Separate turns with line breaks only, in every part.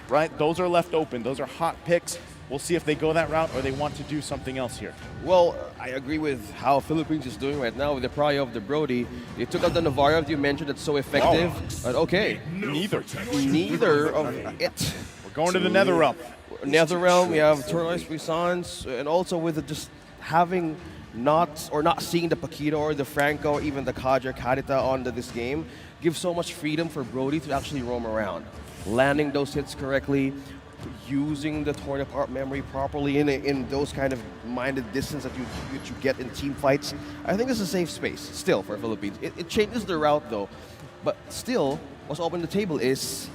right? Those are left open. Those are hot picks. We'll see if they go that route or they want to do something else here.
Well, I agree with how Philippines is doing right now with the prio of the Brody. They took out the Navarro, you mentioned, that's so effective. But okay.
Neither.
Neither of it.
We're going to the Nether Realm.
Nether Realm, we have Turlois Puissance, and also with the just having not seeing the Paquito or the Franco, or even the Kaja Kadita on this game, gives so much freedom for Brody to actually roam around. Landing those hits correctly, using the torn apart memory properly in those kind of minded distance that you get in team fights. I think it's a safe space still for Philippines. It changes the route though, but still what's open the table is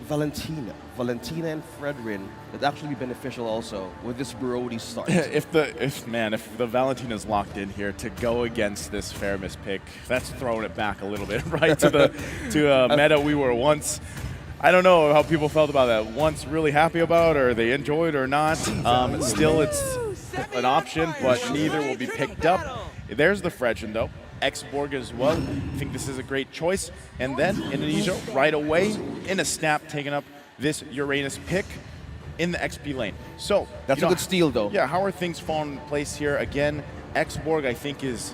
Valentina and Fredrin would actually be beneficial also with this Brody start.
if the Valentina's locked in here to go against this Faramis pick, that's throwing it back a little bit, right? to meta we were once. I don't know how people felt about that. Once really happy about, or they enjoyed or not. Still, it's an option, but neither will be picked up. There's the Fredrin, though. X-Borg as well. I think this is a great choice. And then Indonesia right away in a snap taking up this Uranus pick in the XP lane. So
that's a good steal, though.
Yeah, how are things falling in place here? Again, X-Borg, I think, is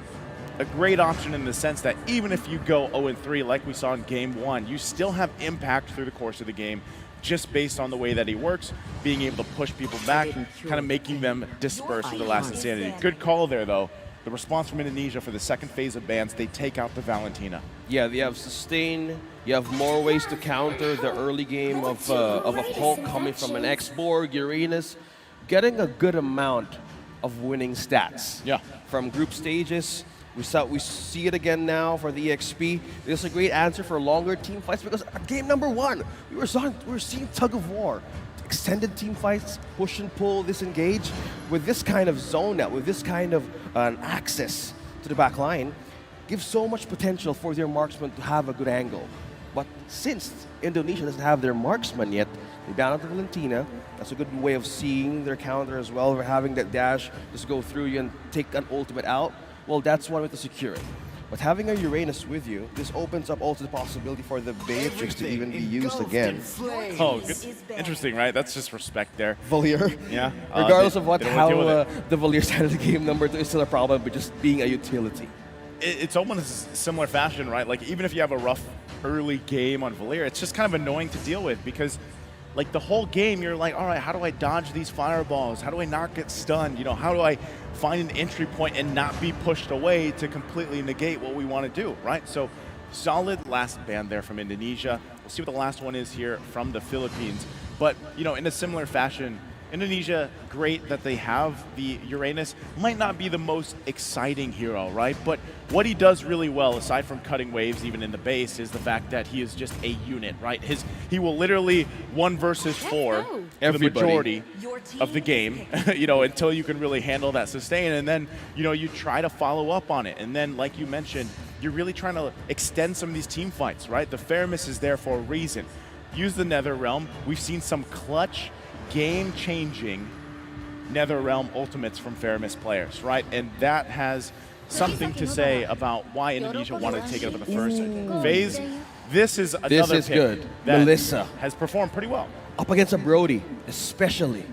a great option in the sense that even if you go 0-3 like we saw in game 1, you still have impact through the course of the game just based on the way that he works, being able to push people back, kind of making them disperse with the last Insanity. Good call there, though. The response from Indonesia for the second phase of bans, they take out the Valentina.
Yeah, they have sustain. You have more ways to counter the early game of a Hulk coming from an X-Borg, Uranus, getting a good amount of winning stats.
Yeah.
From group stages. We see it again now for the EXP. This is a great answer for longer team fights because at game number 1, we were seeing tug of war. Extended team fights, push and pull, disengage. With this kind of zone now, with this kind of access to the back line, gives so much potential for their marksman to have a good angle. But since Indonesia doesn't have their marksman yet, they ban out the Valentina. That's a good way of seeing their counter as well, for having that dash just go through you and take an ultimate out. Well, that's one way to secure it. But having a Uranus with you, this opens up also the possibility for the Beatrix to even be used again.
Oh, good. Interesting, right? That's just respect there.
Valier.
Yeah.
Regardless of how the Valier side of the game number 2 is still a problem, but just being a utility.
It's almost a similar fashion, right? Like, even if you have a rough early game on Valier, it's just kind of annoying to deal with because like the whole game, you're like, all right, how do I dodge these fireballs? How do I not get stunned? You know, how do I find an entry point and not be pushed away to completely negate what we want to do, right? So solid last ban there from Indonesia. We'll see what the last one is here from the Philippines. But, you know, in a similar fashion, Indonesia, great that they have the Uranus. Might not be the most exciting hero, right? But what he does really well, aside from cutting waves even in the base, is the fact that he is just a unit, right? He will literally 1 versus 4 for the majority of the game, you know, until you can really handle that sustain. And then, you know, you try to follow up on it. And then, like you mentioned, you're really trying to extend some of these team fights, right? The Faramis is there for a reason. Use the Nether Realm. We've seen some clutch, game-changing Nether Realm ultimates from Faramis players, right? And that has something to say about why Indonesia wanted to take it up in the first phase. This is another pick that
Melissa
has performed pretty well.
Up against a Brody, especially.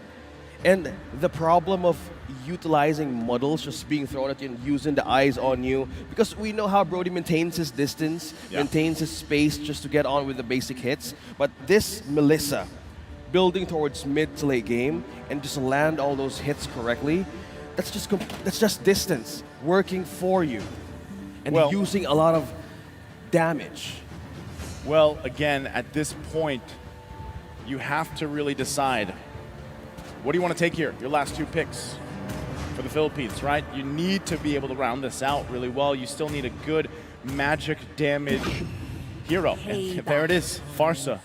And the problem of utilizing muddles just being thrown at you and using the eyes on you, because we know how Brody maintains his distance, maintains his space just to get on with the basic hits. But this Melissa, building towards mid to late game and just land all those hits correctly, that's just distance working for you and using a lot of damage.
Well, again, at this point, you have to really decide, what do you want to take here? Your last 2 picks for the Philippines, right? You need to be able to round this out really well. You still need a good magic damage hero. And there it is, Farsa.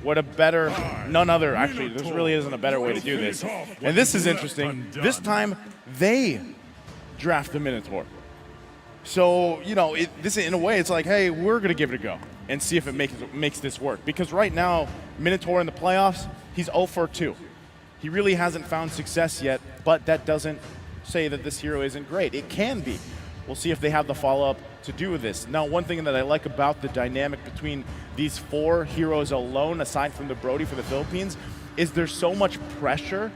What a better, none other, actually, this really isn't a better way to do this. And this is interesting. This time, they draft the Minotaur. So, you know, this in a way, it's like, hey, we're going to give it a go and see if it makes this work. Because right now, Minotaur in the playoffs, he's 0-for-2. He really hasn't found success yet, but that doesn't say that this hero isn't great. It can be. We'll see if they have the follow-up. to do with this. Now, one thing that I like about the dynamic between these 4 heroes alone, aside from the Brody for the Philippines, is there's so much pressure,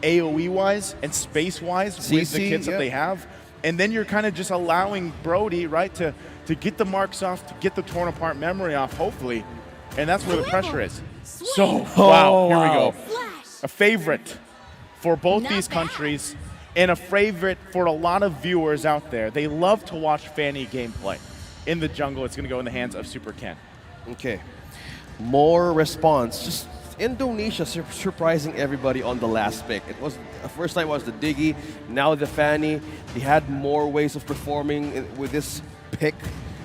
AoE-wise and space-wise, with the kits that they have. And then you're kind of just allowing Brody, right, to get the marks off, to get the torn apart memory off, hopefully. And that's where the pressure is. So, wow, here we go. A favorite for both these countries, and a favorite for a lot of viewers out there. They love to watch Fanny gameplay. In the jungle, it's going to go in the hands of Super Ken.
Okay. More response. Just Indonesia surprising everybody on the last pick. It was first time was the Diggy, now the Fanny. They had more ways of performing with this pick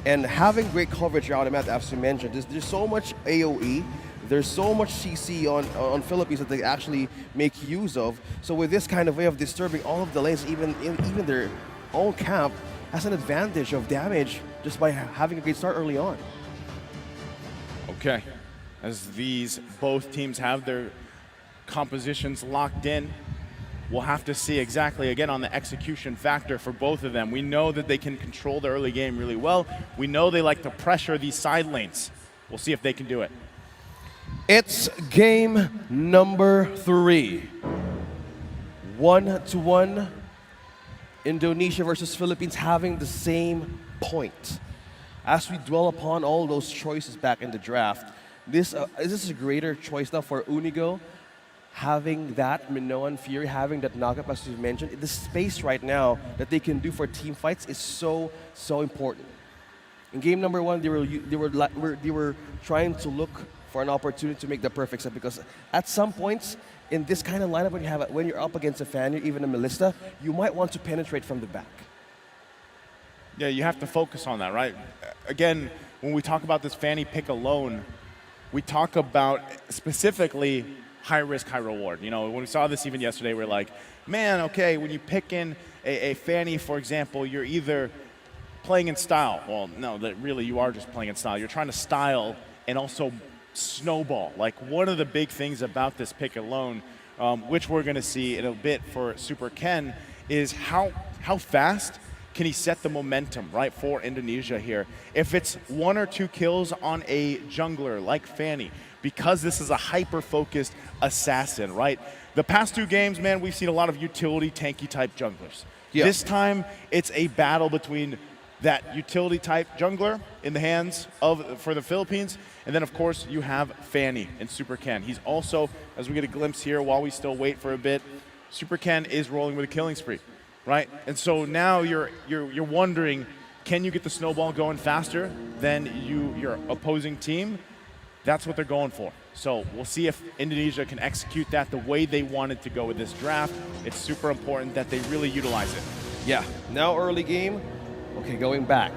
and having great coverage around him, as you mentioned. There's so much AoE. There's so much CC on Philippines that they actually make use of. So with this kind of way of disturbing all of the lanes, even their own camp has an advantage of damage just by having a great start early on.
Okay, as these both teams have their compositions locked in, we'll have to see exactly, again, on the execution factor for both of them. We know that they can control the early game really well. We know they like to pressure these side lanes. We'll see if they can do it.
It's game number 3. 1-1. Indonesia versus Philippines having the same point. As we dwell upon all those choices back in the draft, this is a greater choice now for Unigo. Having that Minoan Fury, having that knockup, as you mentioned, the space right now that they can do for team fights is so important. In game number 1, they were trying to look for an opportunity to make the perfect set, because at some points in this kind of lineup, when you're up against a Fanny, even a Melissa, you might want to penetrate from the back.
Yeah, you have to focus on that, right? Again, when we talk about this Fanny pick alone, we talk about specifically high risk, high reward. You know, when we saw this even yesterday, we're like, man, okay, when you pick in a Fanny, for example, you're either playing in style. Well, no, that really you are just playing in style. You're trying to style and also snowball. Like, one of the big things about this pick alone, which we're going to see in a bit for Super Ken, is how fast can he set the momentum, right, for Indonesia here. If it's 1 or 2 kills on a jungler like Fanny, because this is a hyper-focused assassin, right? The past 2 games, man, we've seen a lot of utility tanky type junglers. Yeah. This time, it's a battle between that utility type jungler in the hands for the Philippines, and then of course you have Fanny and Super Ken. He's also, as we get a glimpse here while we still wait for a bit, Super Ken is rolling with a killing spree, right? And so now you're wondering, can you get the snowball going faster than your opposing team? That's what they're going for. So we'll see if Indonesia can execute that the way they wanted to go with this draft. It's super important that they really utilize it.
Yeah, now early game. Okay, going back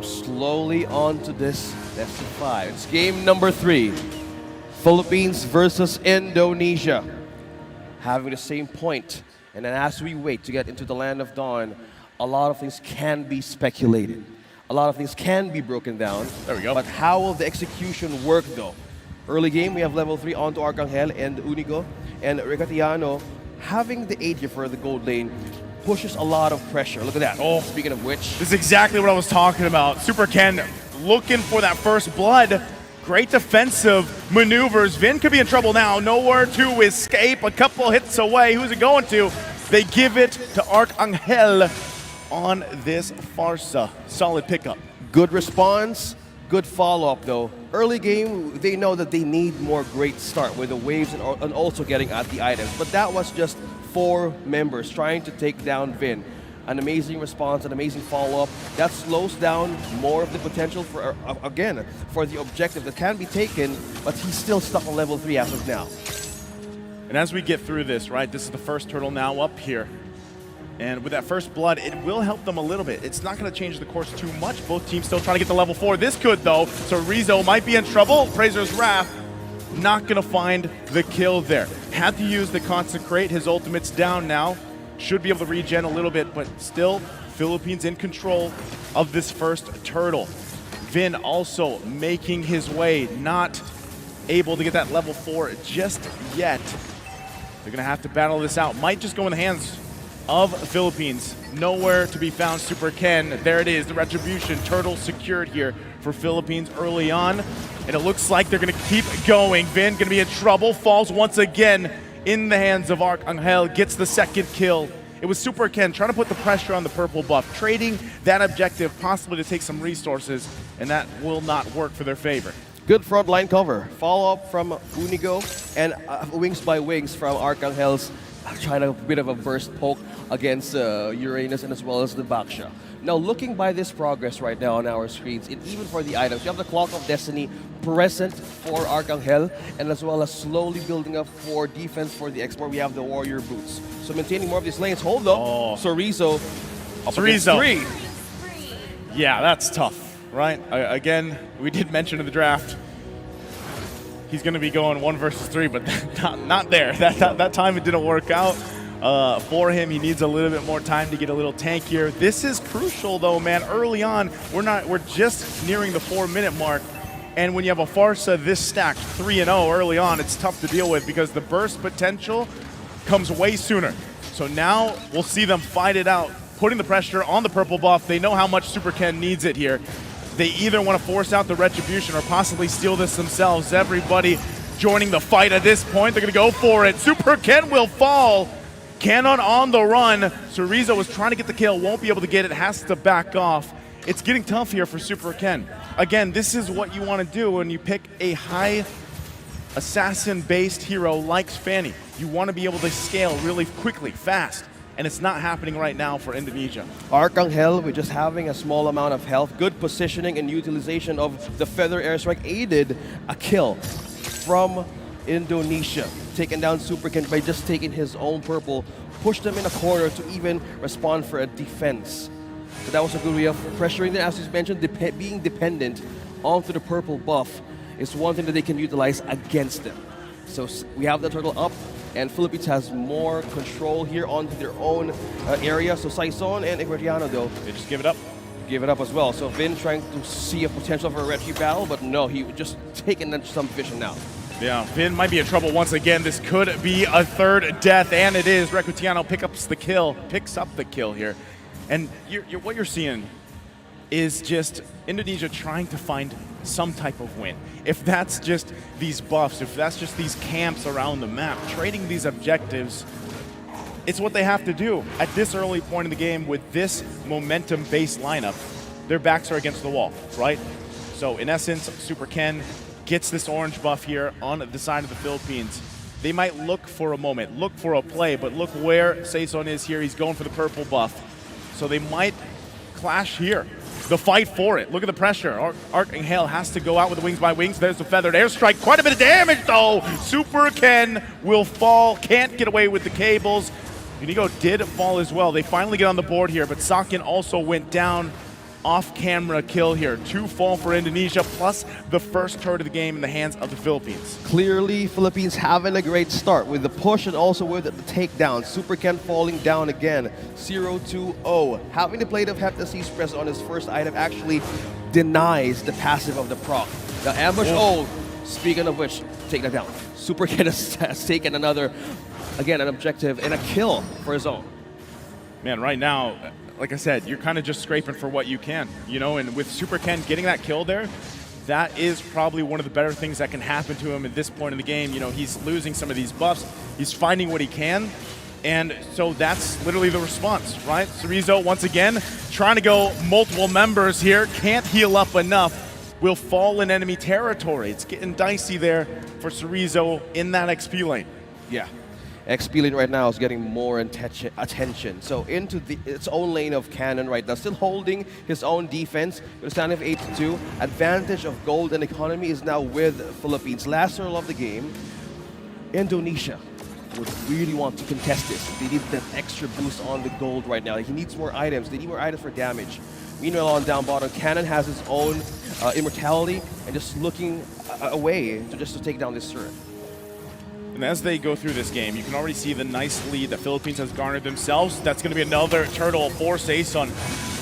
slowly onto this best of 5. It's game number 3. Philippines versus Indonesia. Having the same point. And then as we wait to get into the land of dawn, a lot of things can be speculated. A lot of things can be broken down.
There we go.
But how will the execution work though? Early game, we have level 3 onto Arcangel and Unigo. And Regatiano having the AD for the gold lane pushes a lot of pressure. Look at that. Oh, speaking of which.
This is exactly what I was talking about. Super Ken looking for that first blood. Great defensive maneuvers. Vin could be in trouble now. Nowhere to escape. A couple hits away. Who's it going to? They give it to Arcangel on this Farsa. Solid pickup.
Good response. Good follow-up though. Early game, they know that they need more great start with the waves and also getting at the items. But that was just 4 members trying to take down Vin. An amazing response, an amazing follow-up. That slows down more of the potential for, again, for the objective that can be taken, but he's still stuck on level 3 as of now.
And as we get through this, right, this is the first turtle now up here. And with that first blood, it will help them a little bit. It's not going to change the course too much. Both teams still trying to get to level 4. This could, though. So Rizzo might be in trouble. Prazer's Wrath not going to find the kill there. Had to use the Consecrate. His ultimate's down now. Should be able to regen a little bit, but still, Philippines in control of this first turtle. Vin also making his way, not able to get that level 4 just yet. They're going to have to battle this out. Might just go in the hands of Philippines. Nowhere to be found. Super Ken, there it is, the retribution. Turtle secured here for Philippines early on. And it looks like they're gonna keep going. Vin gonna be in trouble, falls once again in the hands of Arcangel, gets the second kill. It was Super Ken trying to put the pressure on the purple buff, trading that objective possibly to take some resources, and that will not work for their favor.
Good front line cover. Follow up from Unigo and wings by wings from Arcangel's trying a bit of a burst poke against Uranus and as well as the Baksha. Now looking by this progress right now on our screens, and even for the items, you have the Clock of Destiny present for Arcangel and as well as slowly building up for defense for the export. We have the Warrior Boots. So maintaining more of these lanes. Hold up.
Oh.
Sorizo. Up against three.
Yeah, that's tough, right? Again, we did mention in the draft, he's going to be going 1 versus 3, but not there. That time it didn't work out for him. He needs a little bit more time to get a little tankier. This is crucial, though, man. Early on, we're just nearing the 4-minute mark, and when you have a Farsa this stacked 3-0 early on, it's tough to deal with because the burst potential comes way sooner. So now we'll see them fight it out, putting the pressure on the purple buff. They know how much Super Ken needs it here. They either want to force out the retribution or possibly steal this themselves. Everybody joining the fight at this point. They're going to go for it. Super Ken will fall. Cannon on the run. Sorizo was trying to get the kill, won't be able to get it, has to back off. It's getting tough here for Super Ken. Again, this is what you want to do when you pick a high assassin-based hero like Fanny. You want to be able to scale really quickly, fast. And it's not happening right now for Indonesia.
Arcangel, with just having a small amount of health, good positioning and utilization of the Feather Airstrike aided a kill from Indonesia. Taking down Super Ken by just taking his own purple, pushed them in a corner to even respond for a defense. So that was a good way of pressuring them. As you mentioned, being dependent onto the purple buff is one thing that they can utilize against them. So we have the turtle up, and Philippines has more control here onto their own area. So Saison and Ecuadoriano, though,
They just give it up.
give it up as well. So Vin trying to see a potential for a retry battle, but no, he just taking some vision now.
Yeah, Vin might be in trouble once again. This could be a third death, and it is. Recutiano picks up the kill here. And what you're seeing is just Indonesia trying to find some type of win. If that's just these buffs, if that's just these camps around the map, trading these objectives, it's what they have to do. At this early point in the game with this momentum-based lineup, their backs are against the wall, right? So in essence, Super Ken gets this orange buff here on the side of the Philippines. They might look for a moment, look for a play, but look where Saison is here. He's going for the purple buff. So they might clash here. The fight for it. Look at the pressure. Arcangel has to go out with the wings by wings. There's the feathered airstrike. Quite a bit of damage, though. Super Ken will fall. Can't get away with the cables. Unigo did fall as well. They finally get on the board here, but Sakin also went down. Off-camera kill here. 2 fall for Indonesia, plus the first turret of the game in the hands of the Philippines.
Clearly, Philippines having a great start with the push and also with the takedown. Super Ken falling down again. 0-2-0. Having the Blade of Heptasis press on his first item actually denies the passive of the proc. The ambush, speaking of which, take that down. Super Ken has taken another, again, an objective and a kill for his own.
Man, right now, like I said, you're kind of just scraping for what you can, you know, and with Super Ken getting that kill there, that is probably one of the better things that can happen to him at this point in the game. You know, he's losing some of these buffs, he's finding what he can, and so that's literally the response, right? Sorizo, once again, trying to go multiple members here, can't heal up enough, will fall in enemy territory. It's getting dicey there for Sorizo in that XP lane.
Yeah. XP lane right now is getting more attention. So into its own lane of cannon right now, still holding his own defense with a stand of 8-2. Advantage of gold and economy is now with Philippines. Last turtle of the game, Indonesia would really want to contest this. They need that extra boost on the gold right now. He needs more items. They need more items for damage. Meanwhile, on down bottom, Cannon has his own immortality and just looking away just to take down this turret.
And as they go through this game, you can already see the nice lead that Philippines has garnered themselves. That's going to be another turtle for Sason.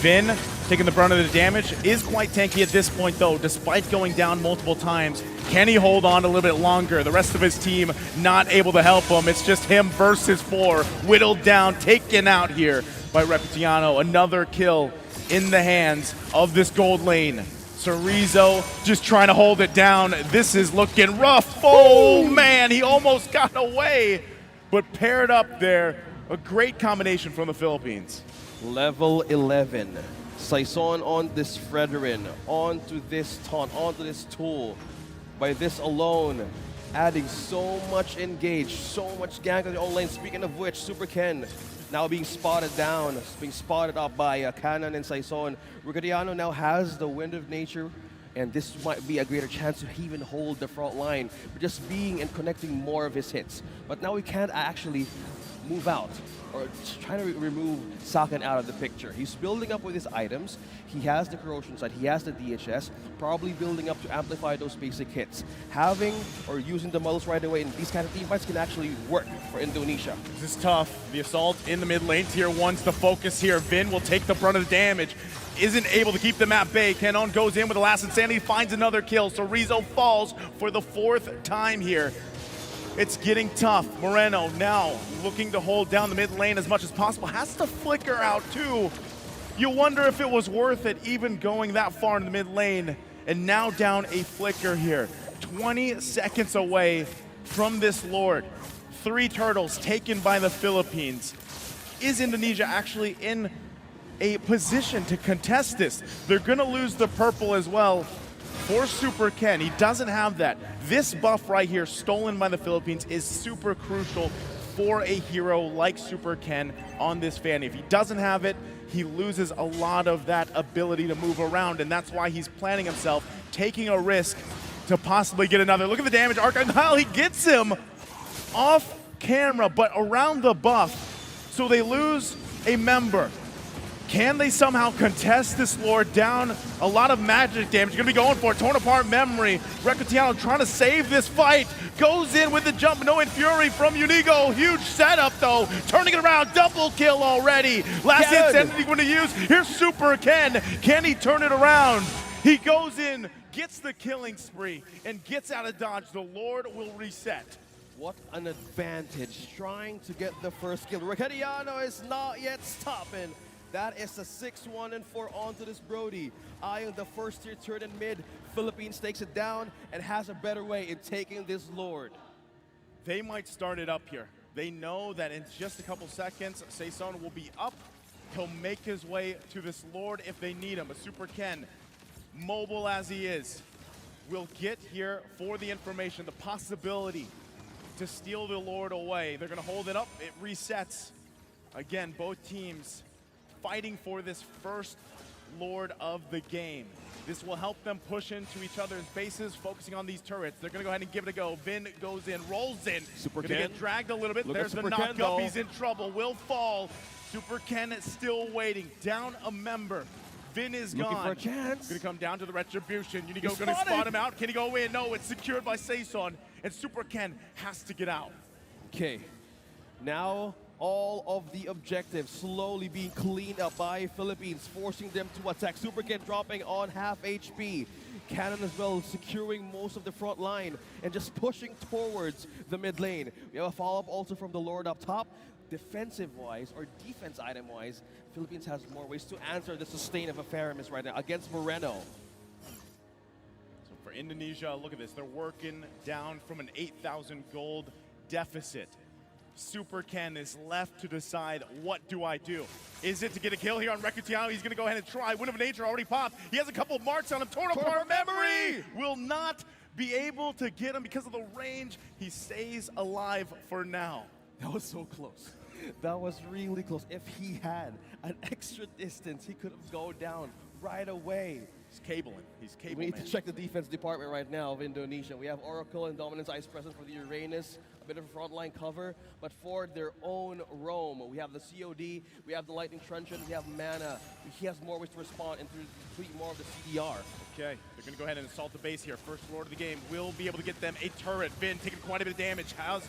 Vin, taking the brunt of the damage, is quite tanky at this point, though, despite going down multiple times. Can he hold on a little bit longer? The rest of his team not able to help him. It's just him versus 4, whittled down, taken out here by Repetiano. Another kill in the hands of this gold lane. Cerezo just trying to hold it down. This is looking rough. Oh, man, he almost got away, but paired up there. A great combination from the Philippines.
Level 11. Saison on this Fredrin, onto this taunt, onto this tool. By this alone, adding so much engage, so much gank on the own lane. Speaking of which, Super Ken now being spotted down, being spotted up by Cannon and Saison. Rugadiano now has the Wind of Nature, and this might be a greater chance to even hold the front line, but just being and connecting more of his hits. But now we can't actually move out or trying to remove Sakan out of the picture. He's building up with his items. He has the corrosion side, he has the DHS, probably building up to amplify those basic hits. Having or using the models right away in these kind of team fights can actually work for Indonesia.
This is tough. The assault in the mid lane. Tier 1's the focus here. Vin will take the brunt of the damage. Isn't able to keep them at bay. Canon goes in with the last insanity, finds another kill. So Rizzo falls for the 4th time here. It's getting tough. Moreno now looking to hold down the mid lane as much as possible. Has to flicker out too. You wonder if it was worth it even going that far in the mid lane. And now down a flicker here. 20 seconds away from this Lord. 3 turtles taken by the Philippines. Is Indonesia actually in a position to contest this? They're gonna lose the purple as well for Super Ken. He doesn't have that. This buff right here, stolen by the Philippines, is super crucial for a hero like Super Ken on this Fanny. If he doesn't have it, he loses a lot of that ability to move around, and that's why he's planning himself, taking a risk to possibly get another. Look at the damage. Arcangel, he gets him off camera, but around the buff. So they lose a member. Can they somehow contest this Lord down? A lot of magic damage. Gonna be going for it. Torn apart memory. Recutiano trying to save this fight. Goes in with the jump. No Fury from Unigo. Huge setup though. Turning it around. Double kill already. Last insanity going to use. Here's Super Ken. Can he turn it around? He goes in, gets the killing spree, and gets out of dodge. The Lord will reset.
What an advantage. Trying to get the first kill. Recutiano is not yet stopping. That is a 6-1 and 4 onto this Brody. Eyeing the first tier turret in mid. Philippines takes it down and has a better way in taking this Lord.
They might start it up here. They know that in just a couple seconds, Saison will be up. He'll make his way to this Lord if they need him. But Super Ken, mobile as he is, will get here for the information, the possibility to steal the Lord away. They're gonna hold it up, it resets. Again, both teams fighting for this first Lord of the game. This will help them push into each other's bases, focusing on these turrets. They're gonna go ahead and give it a go. Vin goes in, rolls in.
Super
gonna
Ken
get dragged a little bit.
Look
There's the
Super
knock
Ken,
up.
though.
He's in trouble, will fall. Super Ken is still waiting. Down a member. Vin is
Looking
gone.
for a chance.
Gonna come down to the retribution. Unigo
He's
gonna
spotted.
spot him out. Can he go in? No, it's secured by Saison. And Super Ken has to get out.
Okay, now all of the objectives slowly being cleaned up by Philippines, forcing them to attack. Super Ken dropping on half HP. Cannon as well securing most of the front line and just pushing towards the mid lane. We have a follow-up also from the Lord up top. Defensive-wise, or defense item-wise, Philippines has more ways to answer the sustain of a Faramis right now against Moreno.
So for Indonesia, look at this. They're working down from an 8,000 gold deficit. Super Ken is left to decide, what do I do? Is it to get a kill here on Recutiano? He's gonna go ahead and try. Wind of Nature already popped. He has a couple of marks on him. Torn apart memory! Will not be able to get him because of the range. He stays alive for now.
That was so close. That was really close. If he had an extra distance, he could have gone down right away.
He's cabling. He's cable
We need
man.
to check the defense department right now of Indonesia. We have Oracle and Dominance Ice present for the Uranus, a bit of a frontline cover, but for their own roam. We have the COD, we have the Lightning Truncheon, we have Mana. He has more ways to respond and to complete more of the CDR.
Okay, they're going to go ahead and assault the base here. First Lord of the game will be able to get them a turret. Vin taking quite a bit of damage. Has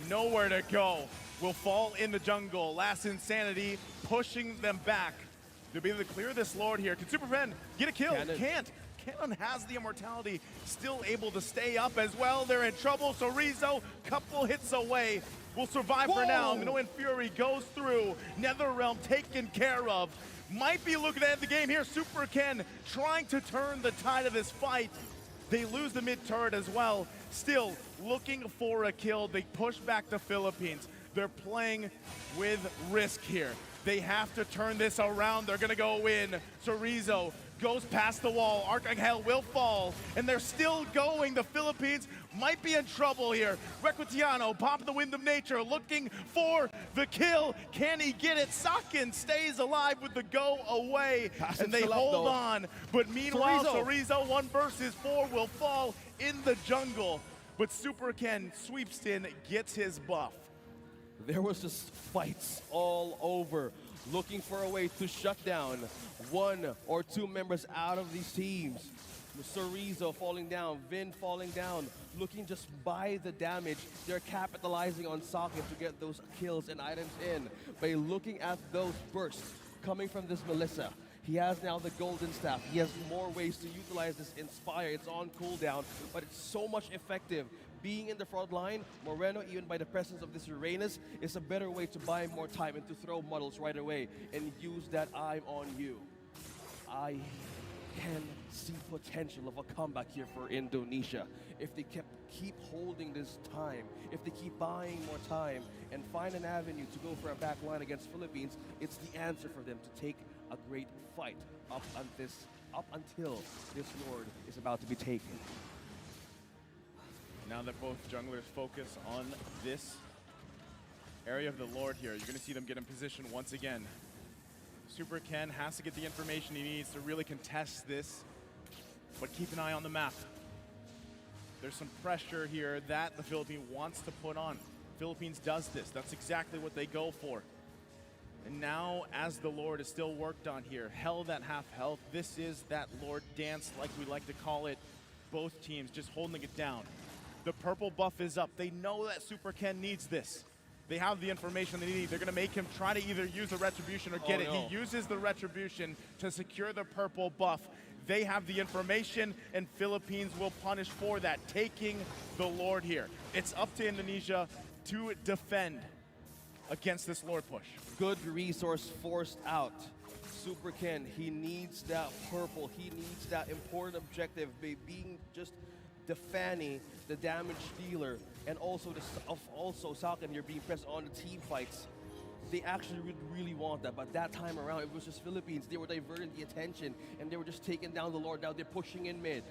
nowhere to go. Will fall in the jungle. Last Insanity pushing them back. They'll be able to clear this Lord here. Can Superpen get a kill?
Cannon.
Can't. Cannon has the immortality. Still able to stay up as well. They're in trouble. So Rizzo, couple hits away. Will survive for now. Minoan Fury goes through. Netherrealm taken care of. Might be looking to end the game here. Super Ken trying to turn the tide of this fight. They lose the mid turret as well. Still looking for a kill. They push back the Philippines. They're playing with risk here. They have to turn this around. They're going to go in. Chorizo goes past the wall. Arcangel will fall, and they're still going. The Philippines might be in trouble here. Requitiano, Pop the Wind of Nature, looking for the kill. Can he get it? Sakin stays alive with the go away, and they hold on. But meanwhile, Chorizo 1 versus 4 will fall in the jungle. But Super Ken sweeps in, gets his buff.
There was just fights all over, looking for a way to shut down 1 or 2 members out of these teams. Chorizo falling down, Vin falling down, looking just by the damage. They're capitalizing on Sakin to get those kills and items in by looking at those bursts coming from this Melissa. He has now the Golden Staff. He has more ways to utilize this Inspire. It's on cooldown, but it's so much effective. Being in the front line, Moreno, even by the presence of this Uranus, is a better way to buy more time and to throw models right away and use that I'm on you. I can see potential of a comeback here for Indonesia. If they keep holding this time, if they keep buying more time and find an avenue to go for a back line against Philippines, it's the answer for them to take a great fight up until this Lord is about to be taken.
Now that both junglers focus on this area of the Lord here, you're going to see them get in position once again. Super Ken has to get the information he needs to really contest this, but keep an eye on the map. There's some pressure here that the Philippines wants to put on. Philippines does this. That's exactly what they go for. And now, as the Lord is still worked on here, held at half health, this is that Lord dance, like we like to call it. Both teams just holding it down. The purple buff is up. They know that Super Ken needs this. They have the information they need. They're going to make him try to either use the Retribution or get it. He uses the Retribution to secure the purple buff. They have the information, and Philippines will punish for that, taking the Lord here. It's up to Indonesia to defend against this Lord push.
Good resource forced out. Super Ken, he needs that purple. He needs that important objective by being just the Fanny, the damage dealer, and also Sakin, you're being pressed on the team fights. They actually really want that, but that time around, it was just Philippines. They were diverting the attention, and they were just taking down the Lord. Now they're pushing in mid.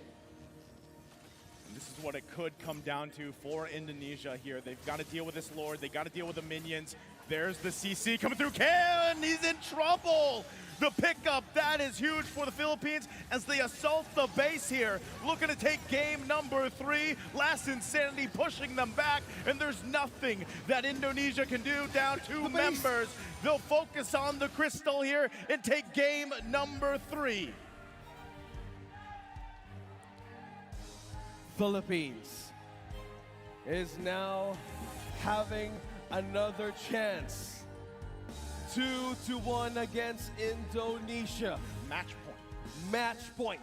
And this is what it could come down to for Indonesia here. They've got to deal with this Lord. They got to deal with the minions. There's the CC coming through. Ken, he's in trouble. The pickup, that is huge for the Philippines as they assault the base here. Looking to take game number 3. Last Insanity pushing them back, and there's nothing that Indonesia can do. Down 2 members. They'll focus on the crystal here and take game number 3.
Philippines is now having another chance. 2-1 against Indonesia.
Match point.
Match point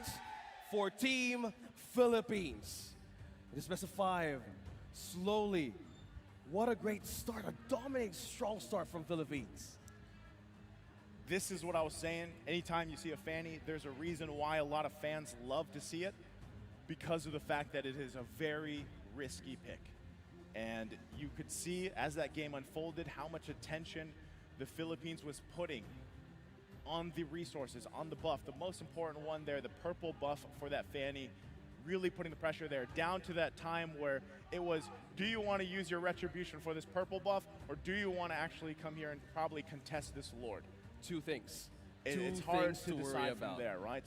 for Team Philippines. It is best of 5. Slowly. What a great start. A dominating, strong start from Philippines.
This is what I was saying. Anytime you see a Fanny, there's a reason why a lot of fans love to see it, because of the fact that it is a very risky pick. And you could see as that game unfolded how much attention the Philippines was putting on the resources, on the buff. The most important one there, the purple buff for that Fanny, really putting the pressure there, down to that time where it was, do you want to use your Retribution for this purple buff, or do you want to actually come here and probably contest this Lord?
Two things.
It's hard to decide from there, right?